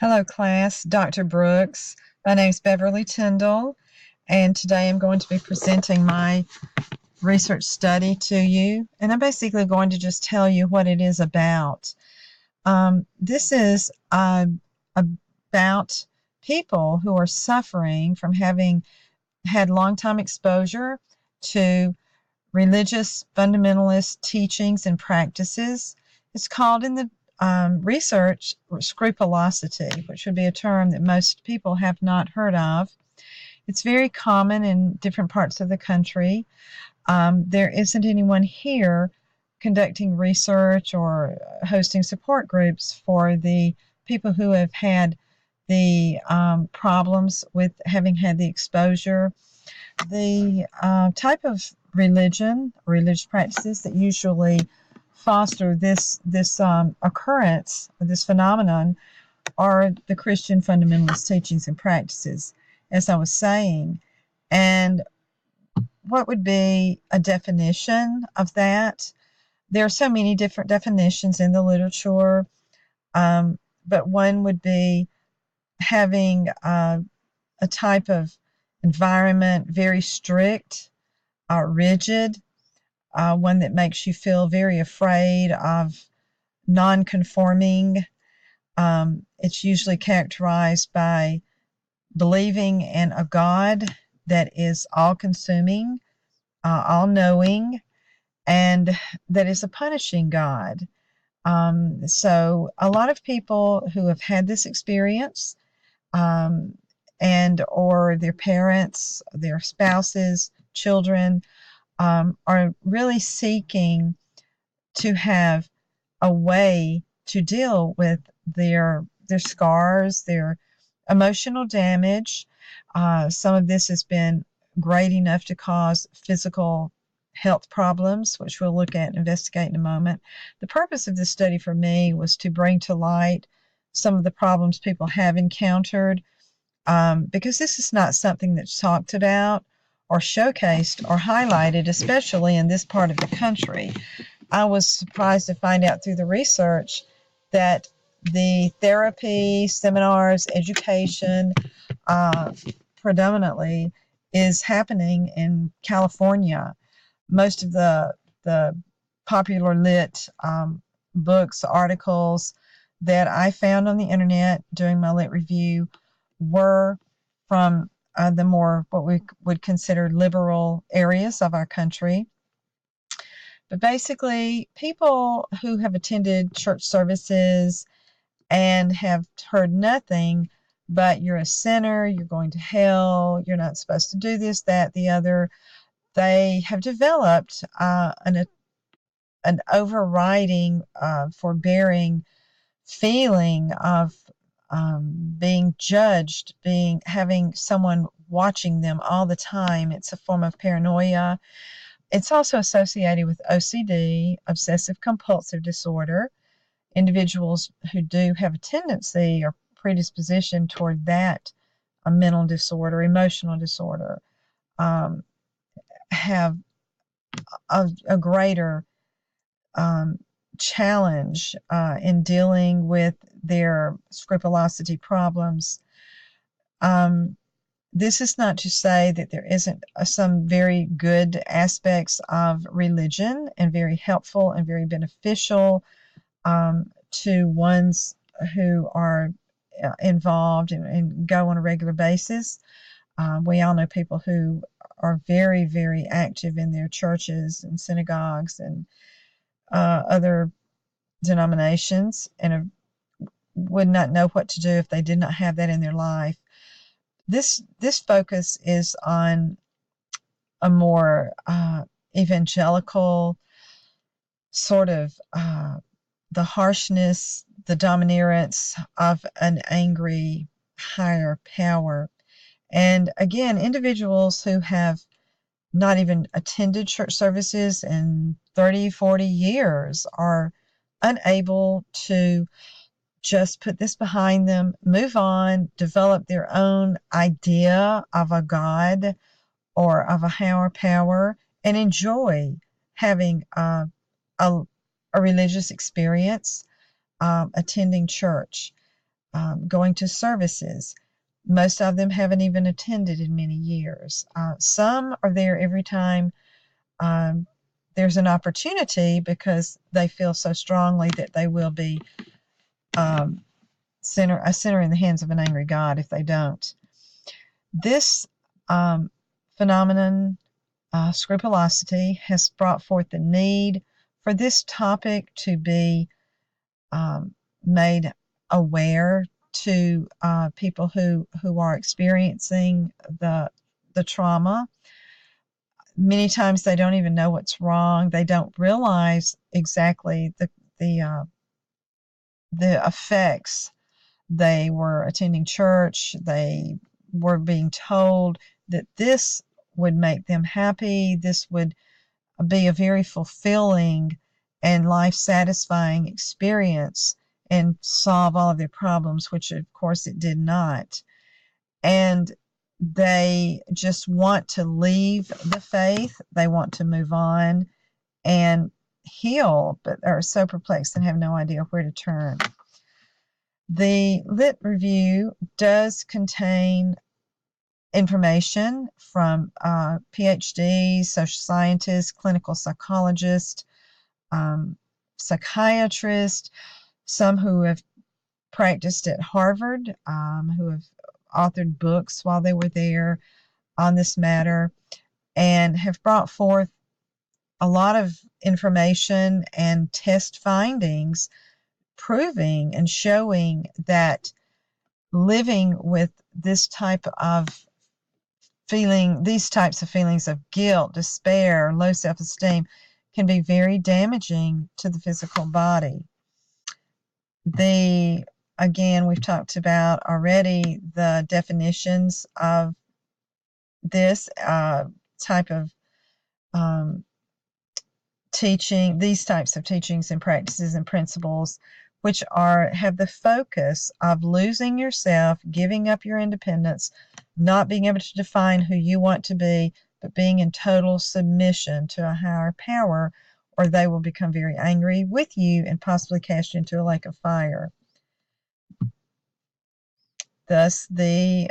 Hello, class. Dr. Brooks. My name is Beverly Tyndall, and today I'm going to be presenting my research study to you. And I'm basically going to just tell you what it is about. This is about people who are suffering from having had long-time exposure to religious fundamentalist teachings and practices. It's called in the research scrupulosity, which would be a term that most people have not heard of. It's very common in different parts of the country. There isn't anyone here conducting research or hosting support groups for the people who have had the problems with having had the exposure. The type of religious practices that usually foster this occurrence, or this phenomenon, are the Christian fundamentalist teachings and practices, as I was saying. And what would be a definition of that? There are so many different definitions in the literature, but one would be having a type of environment very strict, rigid, one that makes you feel very afraid of non-conforming. It's usually characterized by believing in a God that is all-consuming, all-knowing, and that is a punishing God. So a lot of people who have had this experience, um, and or their parents, their spouses, children, are really seeking to have a way to deal with their scars, their emotional damage. Some of this has been great enough to cause physical health problems, which we'll look at and investigate in a moment. The purpose of this study for me was to bring to light some of the problems people have encountered, because this is not something that's talked about or showcased or highlighted, especially in this part of the country. I was surprised to find out through the research that the therapy, seminars, education, uh, predominantly is happening in California. Most of the popular lit books, articles that I found on the internet doing my lit review were from the more what we would consider liberal areas of our country. But basically, people who have attended church services and have heard nothing but you're a sinner, you're going to hell, you're not supposed to do this, that, the other, they have developed an overriding, forbearing feeling of being judged, having someone watching them all the time. It's a form of paranoia. It's also associated with OCD, obsessive compulsive disorder. Individuals who do have a tendency or predisposition toward that, a mental disorder, emotional disorder, um, have a greater um, challenge in dealing with their scrupulosity problems. Um, this is not to say that there isn't some very good aspects of religion and very helpful and very beneficial to ones who are involved and go on a regular basis. We all know people who are very, very active in their churches and synagogues and other denominations, and would not know what to do if they did not have that in their life. This focus is on a more evangelical sort of the harshness, the dominance of an angry higher power. And again, individuals who have not even attended church services in 30, 40 years are unable to just put this behind them, move on, develop their own idea of a God or of a higher power, and enjoy having a, a religious experience, attending church. going to services. Most of them haven't even attended in many years. Some are there every time um, there's an opportunity because they feel so strongly that they will be um, a sinner in the hands of an angry God if they don't. This phenomenon, scrupulosity, has brought forth the need for this topic to be made aware to people who are experiencing the trauma. Many times they don't even know what's wrong. They don't realize exactly the the effects. They were attending church. They were being told that this would make them happy. This would be a very fulfilling and life satisfying experience and solve all of their problems, which of course it did not. And they just want to leave the faith. They want to move on and heal, but are so perplexed and have no idea where to turn. The Lit Review does contain information from PhDs, social scientists, clinical psychologists, psychiatrists, some who have practiced at Harvard, who have authored books while they were there on this matter, and have brought forth a lot of information and test findings proving and showing that living with this type of these types of feelings of guilt, despair, low self-esteem can be very damaging to the physical body. Again, we've talked about already the definitions of this type of teaching, these types of teachings and practices and principles, which have the focus of losing yourself, giving up your independence, not being able to define who you want to be, but being in total submission to a higher power, or they will become very angry with you and possibly cast you into a lake of fire. Thus, the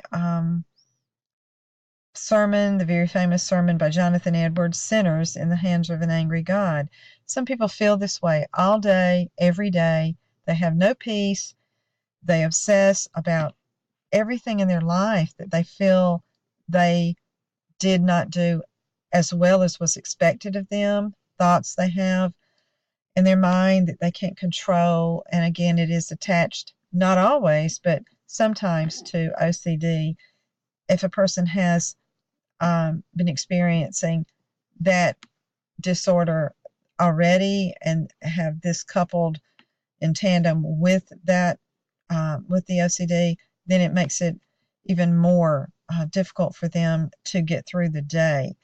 sermon, the very famous sermon by Jonathan Edwards, Sinners in the Hands of an Angry God. Some people feel this way all day, every day. They have no peace. They obsess about everything in their life that they feel they did not do as well as was expected of them, thoughts they have in their mind that they can't control. And again, it is attached, not always, but sometimes to OCD. If a person has been experiencing that disorder already and have this coupled in tandem with that, with the OCD, then it makes it even more difficult for them to get through the day.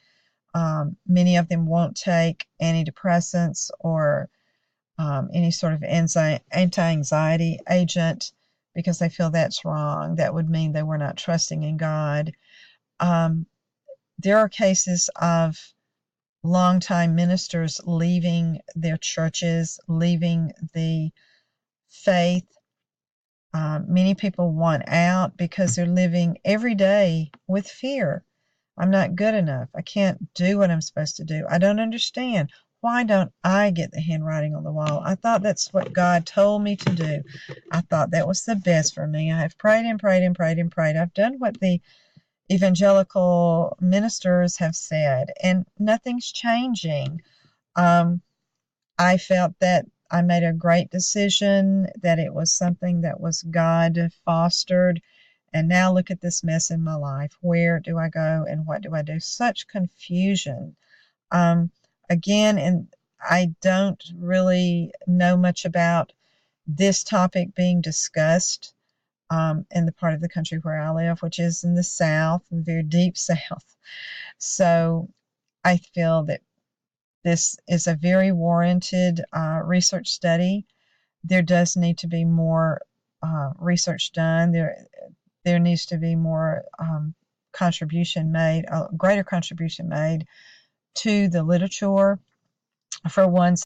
Many of them won't take antidepressants or any sort of anti-anxiety agent because they feel that's wrong. That would mean they were not trusting in God. There are cases of longtime ministers leaving their churches, leaving the faith. Many people want out because they're living every day with fear. I'm not good enough. I can't do what I'm supposed to do. I don't understand. Why don't I get the handwriting on the wall? I thought that's what God told me to do. I thought that was the best for me. I have prayed and prayed and prayed and prayed. I've done what the evangelical ministers have said, and nothing's changing. I felt that I made a great decision, that it was something that was God fostered, and now look at this mess in my life. Where do I go and what do I do? Such confusion. Again, and I don't really know much about this topic being discussed in the part of the country where I live, which is in the South, in the very deep South. So I feel that this is a very warranted research study. There does need to be more research done. There needs to be more contribution made, a greater contribution made to the literature. For one,